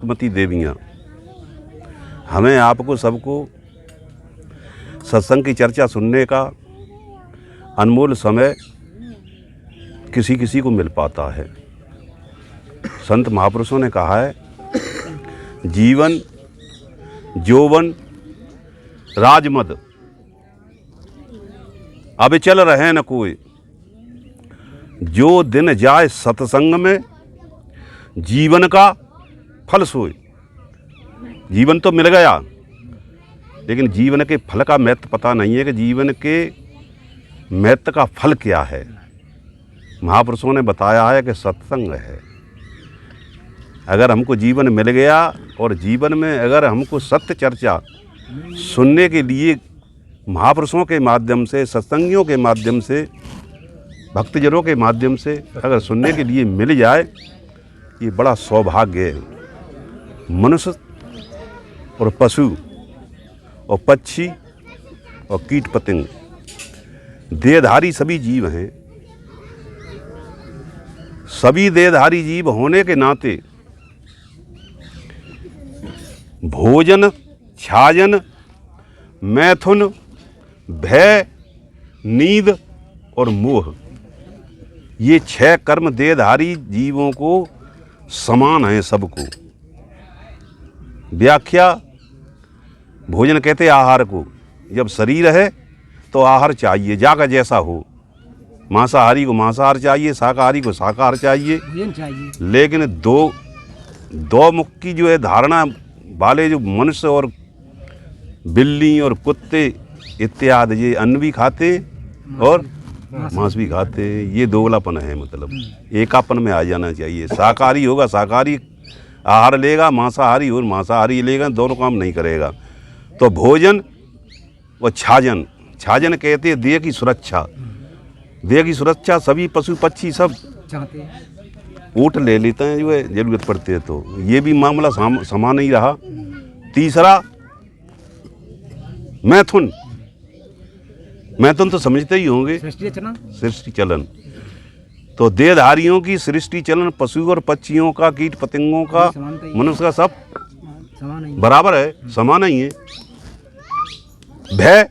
भक्तमती देवियाँ, हमें आपको सबको सत्संग की चर्चा सुनने का अनमोल समय किसी किसी को मिल पाता है। संत महापुरुषों ने कहा है, जीवन यौवन राजमद अब चल रहे न कोई, जो दिन जाए सत्संग में जीवन का फल सोए। जीवन तो मिल गया, लेकिन जीवन के फल का महत्व पता नहीं है कि जीवन के महत्व का फल क्या है। महापुरुषों ने बताया है कि सत्संग है। अगर हमको जीवन मिल गया और जीवन में अगर हमको सत्य चर्चा सुनने के लिए महापुरुषों के माध्यम से, सत्संगियों के माध्यम से, भक्तजनों के माध्यम से अगर सुनने के लिए मिल जाए, ये बड़ा सौभाग्य है। मनुष्य और पशु और पक्षी और कीट पतंग देहधारी सभी जीव हैं। सभी देहधारी जीव होने के नाते भोजन, छाजन, मैथुन, भय, नींद और मोह, ये 6 कर्म देहधारी जीवों को समान है सबको। व्याख्या, भोजन कहते आहार को। जब शरीर है तो आहार चाहिए, जागा जैसा हो। मांसाहारी को मांसाहार चाहिए, शाकाहारी को शाकाहार चाहिए। लेकिन दो मुख की जो है धारणा वाले जो मनुष्य और बिल्ली और कुत्ते इत्यादि, ये अन्न भी खाते और मांस भी खाते। ये दोगलापन है, मतलब एकापन में आ जाना चाहिए। शाकाहारी होगा शाकाहारी आहार लेगा, मांसाहारी और मांसाहारी लेगा, दोनों काम नहीं करेगा। तो भोजन और छाजन, छाजन कहते हैं देह की सुरक्षा। देह की सुरक्षा सभी पशु पक्षी सब चाहते हैं, ऊँट ले लेते हैं जो है जरूरत पड़ती है। तो ये भी मामला समान ही रहा। तीसरा मैथुन, मैथुन तो समझते ही होंगे, सृष्टि चलन। तो देहधारियों की सृष्टि चलन पशु और पक्षियों का, कीट पतंगों का, मनुष्य का सब बराबर है, समान ही है। भय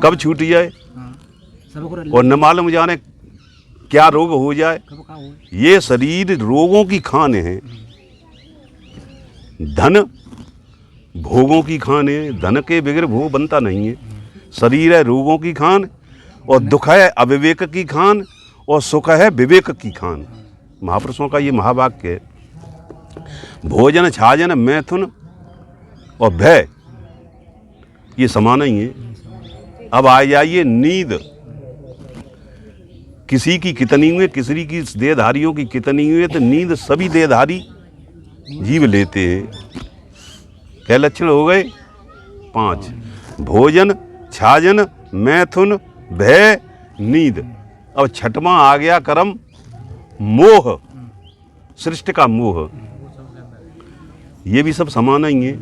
कब छूट जाए और न मालूम जाने क्या रोग हो जाए। ये शरीर रोगों की खान है। धन भोगों की खान है, धन के बगैर भोग बनता नहीं है। शरीर है रोगों की खान, और दुख है अविवेक की खान, और सुख है विवेक की खान। महापुरुषों का ये महावाक्य है। भोजन, छाजन, मैथुन और भय ये समान ही है। अब आ जाइए नींद। किसी की कितनी हुई, किसी की देहधारियों की कितनी हुई, तो नींद सभी देहधारी जीव लेते हैं। क्या लक्षण हो गए? 5। भोजन, छाजन, मैथुन, भय, नींद। अब 6वां आ गया कर्म मोह, सृष्टि का मोह। ये भी सब समान ही है,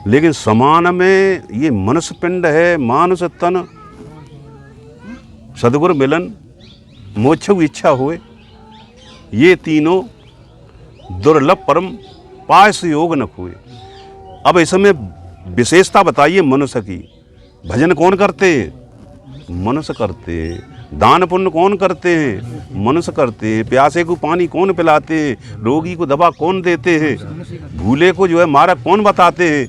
लेकिन समान में ये मनुष्य पिंड है, मानुष तन, सद्गुरु मिलन, मोक्ष की इच्छा हुए, ये तीनों दुर्लभ परम पास योग न हुए। अब इसमें विशेषता बताइए मनुष्य की। भजन कौन करते हैं? मनुष्य करते हैं। दान पुण्य कौन करते हैं? मनुष्य करते हैं। प्यासे को पानी कौन पिलाते हैं? रोगी को दवा कौन देते हैं? भूले को जो है मार्ग कौन बताते हैं?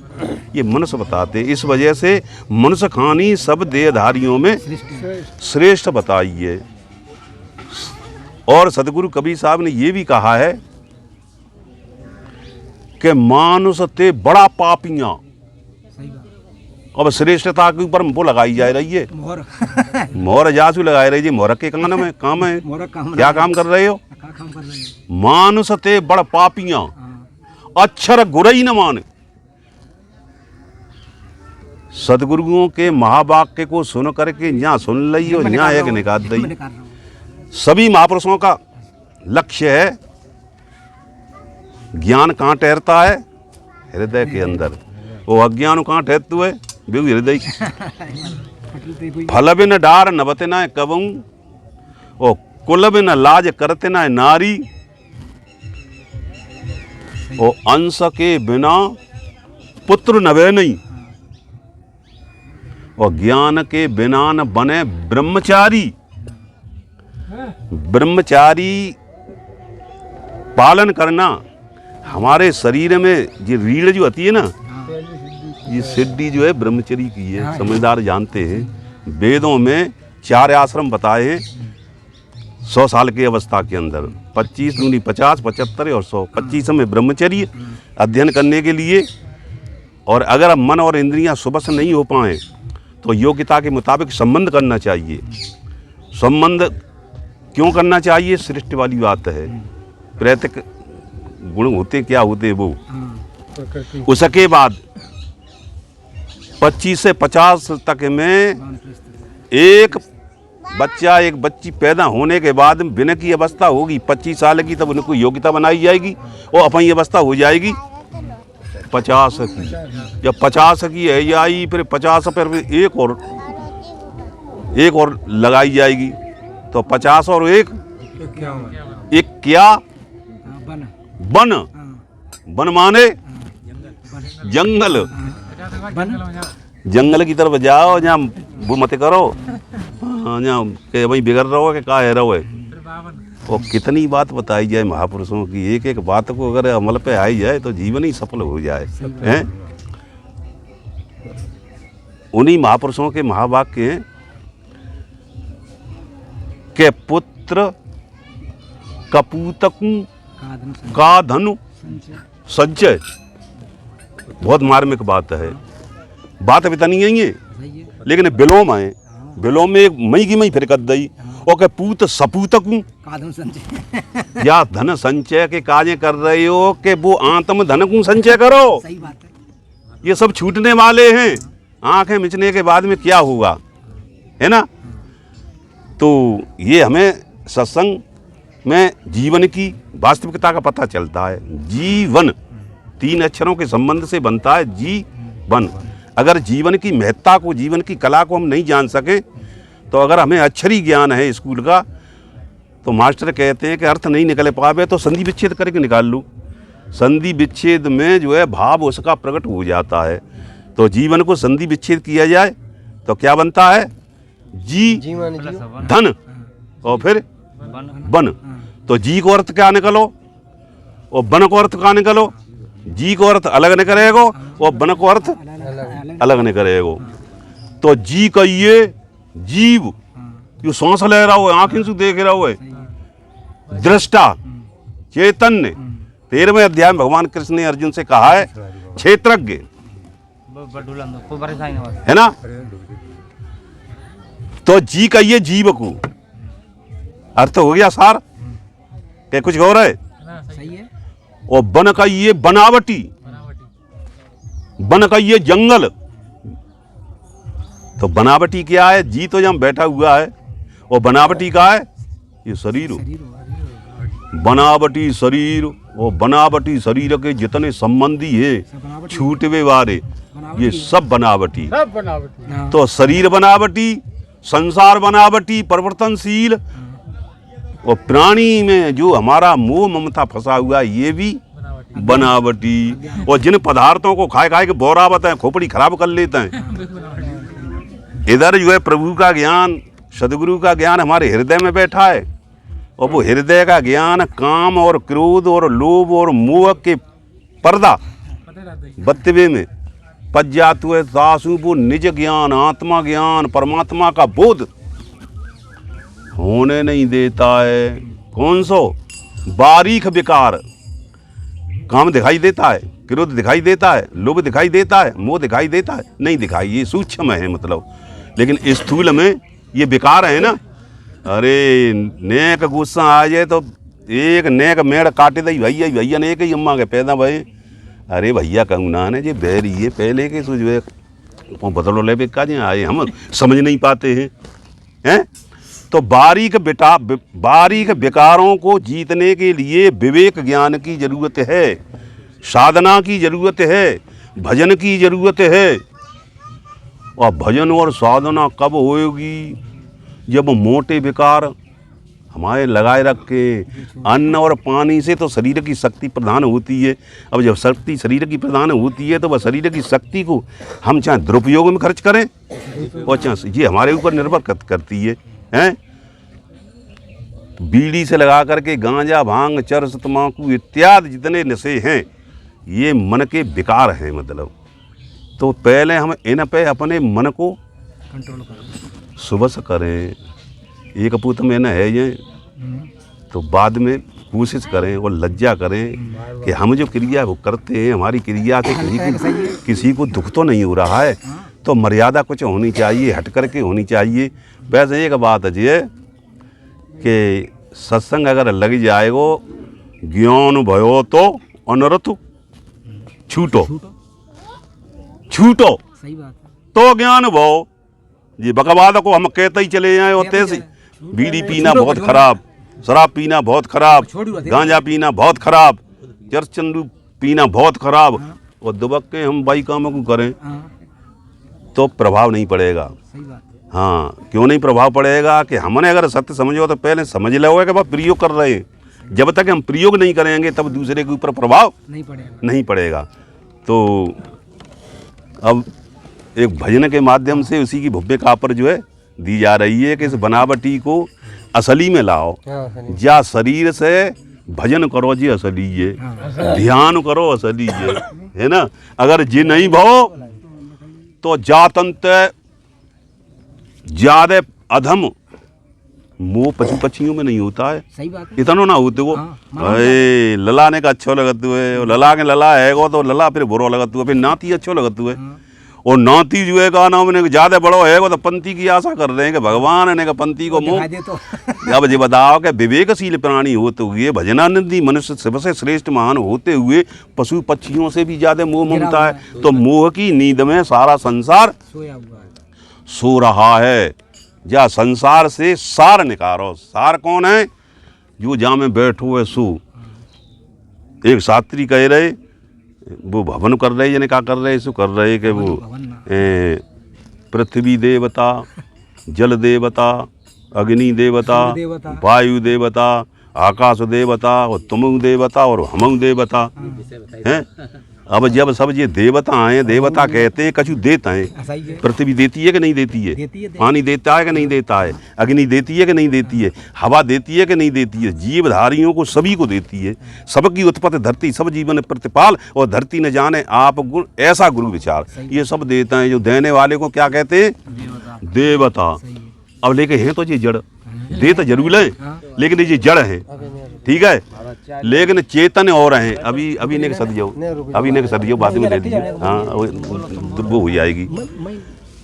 ये मनुष्य बताते हैं। इस वजह से मनुष्य खानी सब देहधारियों में श्रेष्ठ बताई है। और सदगुरु कबीर साहब ने ये भी कहा है कि मानुष ते बड़ा पापियां। अब श्रेष्ठता के ऊपर वो लगाई जा रही है मोहर जासू लगाई रही है। मोहर के काम है, काम है क्या काम कर रहे हो? मानुष ते बड़ पापियां अक्षर गुरई न माने। सदगुरुओं के महावाक्य को सुन करके यहाँ सुन लई और यहाँ एक निकाल दई। सभी महापुरुषों का लक्ष्य है ज्ञान कहाँ ठहरता है? हृदय के अंदर। वो अज्ञान कहाँ ठहरतु है? बेहू हृदय। फल बिन डार नबते ना कबहू और कुल बिन लाज करते ना नारी। और अंश के बिना पुत्र नवे नहीं, और ज्ञान के बिना न बने ब्रह्मचारी। ब्रह्मचारी पालन करना। हमारे शरीर में ये रीढ़ जो आती है ना, ये सिद्धि जो है ब्रह्मचर्य की है। समझदार जानते हैं वेदों में 4 आश्रम बताए हैं 100 साल की अवस्था के अंदर। 25 दूनी 50, 75 और 100। 25 में ब्रह्मचर्य अध्ययन करने के लिए। और अगर मन और इंद्रियां सुबह नहीं हो पाए तो योग्यता के मुताबिक संबंध करना चाहिए। संबंध क्यों करना चाहिए? सृष्टि वाली बात है। प्रैतिक गुण होते क्या होते वो। उसके बाद 25 से 50 तक में एक बच्चा एक बच्ची पैदा होने के बाद बिना की अवस्था होगी 25 साल की, तब उनको योग्यता बनाई जाएगी और अपनी अवस्था हो जाएगी 50 की। जब 50 की है आई, फिर 50 पर एक और लगाई जाएगी, तो 50 और एक क्या? वन। वन माने जंगल। जंगल की तरफ जाओ, जहाँ वो मत करो, जहाँ के भाई बिगड़ रहो कि का है रहो है। और कितनी बात बताई जाए महापुरुषों की, एक एक बात को अगर अमल पे आई जाए तो जीवन ही सफल हो जाए। हैं? उन्हीं महापुरुषों के महावाक्य हैं के पुत्र कपूतकु का धनु संचय। बहुत मार्मिक बात है। बात अभी तनी नहीं है, लेकिन विलोम है। विलोम में एक मई की मई फिर कर दई और के पूत सपूतकु या धन संचय के कार्य कर रहे हो कि वो आत्म धन को संचय करो। सही बात है। ये सब छूटने वाले हैं। आंखें मिचने के बाद में क्या होगा, है ना? तो ये हमें सत्संग में जीवन की वास्तविकता का पता चलता है। जीवन 3 अक्षरों के संबंध से बनता है जीवन। अगर जीवन की महत्ता को, जीवन की कला को हम नहीं जान सके, तो अगर हमें अक्षरी ज्ञान है स्कूल का, तो मास्टर कहते हैं कि अर्थ नहीं निकल पावे तो संधि विच्छेद करके निकाल लूँ। संधि विच्छेद में जो है भाव उसका प्रकट हो जाता है। तो जीवन को संधि विच्छेद किया जाए तो क्या बनता है? धन और फिर बन। तो जी को अर्थ क्या निकलो और बन को अर्थ क्या निकलो? जी को अर्थ अलग निकलेगो और बन को अर्थ अलग निकलेगो। तो जी कहिए जीव, यो सांस ले रहा हो, आंखें से देख रहा हो, दृष्टा चैतन्य। 13वें अध्याय में भगवान कृष्ण ने अर्जुन से कहा है क्षेत्रज्ञ, है ना? तो जी कहिए जीव को, अर्थ हो गया सार। क्या कुछ और है? सही है। और बन कहिए बनावटी, बन कहिए जंगल। तो बनावटी क्या है? जी तो जहाँ बैठा हुआ है, और बनावटी का है ये शरीर। बनावटी शरीर और बनावटी शरीर के जितने संबंधी है छूटवे वाले, ये सब बनावटी। तो शरीर बनावटी, संसार बनावटी, परिवर्तनशील, और प्राणी में जो हमारा मोह ममता फंसा हुआ है ये भी बनावटी। और जिन पदार्थों को खाए खाए के बोरावत है, खोपड़ी खराब कर लेते हैं। इधर जो है प्रभु का ज्ञान, सदगुरु का ज्ञान हमारे हृदय में बैठा है, और वो हृदय का ज्ञान काम और क्रोध और लोभ और मोह के पर्दा बत्तवे में पच जातु है। सासु वो निज ज्ञान, आत्मा ज्ञान, परमात्मा का बोध होने नहीं देता है। कौन सो? बारीक विकार। काम दिखाई देता है, क्रोध दिखाई देता है, लोभ दिखाई देता है, मोह दिखाई देता है, नहीं दिखाई, ये सूक्ष्म है मतलब। लेकिन स्थूल में ये विकार है ना। अरे नेक गुस्सा आ जाए तो एक नेक मेड़ काटे दई भैया, भैया ने एक ही अम्मा के पैदा भय। अरे भैया कहूँ ना ने जे बैरी ये पहले के सुझे बदलो ले बेका जी आए, हम समझ नहीं पाते हैं। तो बारीक विकारों को जीतने के लिए विवेक ज्ञान की जरूरत है, साधना की जरूरत है, भजन की जरूरत है। और भजन और साधना कब होगी? जब मोटे विकार हमारे लगाए रखे। अन्न और पानी से तो शरीर की शक्ति प्रदान होती है। अब जब शक्ति शरीर की प्रदान होती है तो वह शरीर की शक्ति को हम चाहे दुरुपयोग में खर्च करें और चाहे ये हमारे ऊपर निर्भर करती है। हैं बीड़ी से लगा करके गांजा, भांग, चरस, तम्बाकू इत्यादि जितने नशे हैं ये मन के विकार हैं। मतलब तो पहले हम इन पे अपने मन को कंट्रोल करें, सुबह से करें। एक पूत में न है ये तो बाद में कोशिश करें और लज्जा करें कि हम जो क्रिया वो करते हैं हमारी क्रिया से किसी को दुख तो नहीं हो रहा है। तो मर्यादा कुछ होनी चाहिए, हट करके होनी चाहिए। वैसे एक बात है जी कि सत्संग अगर लग जाएगो ज्ञान भयो तो अनर्थ छूटो, छूटो सही बात है। तो ज्ञान भो। ये बकवाद को हम कहते ही चले जाए होते से बीड़ी पीना बहुत खराब, शराब पीना बहुत खराब, गांजा पीना बहुत खराब, चरचंदू पीना बहुत खराब और दुबक के हम बाई कामों को करें तो प्रभाव नहीं पड़ेगा। सही बात है। हाँ, क्यों नहीं प्रभाव पड़ेगा कि हमने अगर सत्य समझो तो पहले समझ लो कि वह प्रयोग कर रहे हैं। जब तक हम प्रयोग नहीं करेंगे तब दूसरे के ऊपर प्रभाव नहीं पड़ेगा। तो अब एक भजन के माध्यम से उसी की भव्य कापर जो है दी जा रही है कि इस बनावटी को असली में लाओ। जा शरीर से भजन करो जी असली ये, ध्यान करो असली ये, है ना। अगर जी नहीं भो तो जातंत ज्यादा अधम मोह पशु पक्षियों में नहीं होता है। सही बात है। इतना ना होते वो ललाने का अच्छो लगत हुए, लला के लला है तो लला फिर बुरो लगत हुआ, फिर नाती अच्छो लगत हुए और नाती जो है का नाम ने ज्यादा बड़ो है तो पंथी की आशा कर रहे हैं कि भगवान ने पंथी को मुँह तो। अब ये बताओ कि विवेकशील प्राणी होते हुए भजनानंदी मनुष्य सबसे श्रेष्ठ महान होते हुए पशु पक्षियों से भी ज्यादा मोह ममता है। तो मोह की नींद में सारा संसार सोया हुआ है, सो रहा है। जा संसार से सार निकालो। सार कौन है? जो जहाँ में बैठो है सो। एक शास्त्री कह रहे वो भवन कर रहे यानी क्या कर रहे, सो कर रहे कि वो पृथ्वी देवता, जल देवता, अग्नि देवता, वायु देवता, आकाश देवता और तुम देवता और हम देवता हैं। अब जब सब ये देवता हैं, देवता कहते हैं कछु देता है। पृथ्वी देती है कि नहीं देती है? पानी देता है कि नहीं देता है? अग्नि देती है कि नहीं देती है? हवा देती है कि नहीं देती है? जीवधारियों को सभी को देती है। सबकी उत्पत्ति धरती, सब जीवन प्रतिपाल और धरती न जाने आप गुण, ऐसा गुरु विचार ये सब देता है। जो देने वाले को क्या कहते हैं? देवता। अब लेके हैं तो ये जड़, दे तो जरूर है लेकिन ये जड़ है, ठीक है। लेकिन चेतन और हैं। अभी ने सद जाओ, अभी ने सद जाओ, बाद में ले लीजिए। हाँ वो हो जाएगी।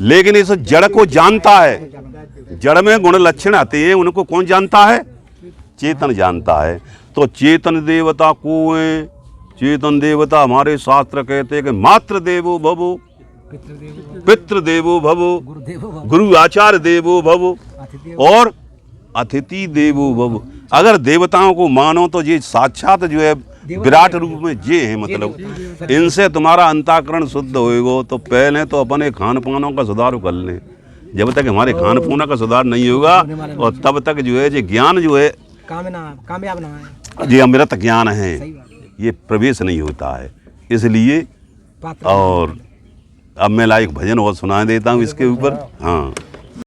लेकिन इस जड़ को जानता है। जड़ में गुण लक्षण आते हैं, उनको कौन जानता है? चेतन जानता है। तो चेतन देवता को है। चेतन देवता हमारे शास्त्र कहते हैं कि मातृ देवो भवो, पितृ देवो भवो, गुरु आचार्य देवो भवो और अतिथि देवो भव। अगर देवताओं को मानो तो ये साक्षात जो है विराट रूप में ये है। मतलब इनसे तुम्हारा अंतःकरण शुद्ध होएगा। तो पहले तो अपने खान पानों का सुधार कर लें। जब तक हमारे खान पानों का सुधार नहीं होगा और तब तक जो है ये ज्ञान जो है कामयाब ना है, ये अमृत ज्ञान है, ये प्रवेश नहीं होता है। इसलिए और अब मैं लाइक भजन और सुना देता हूँ इसके ऊपर। हाँ।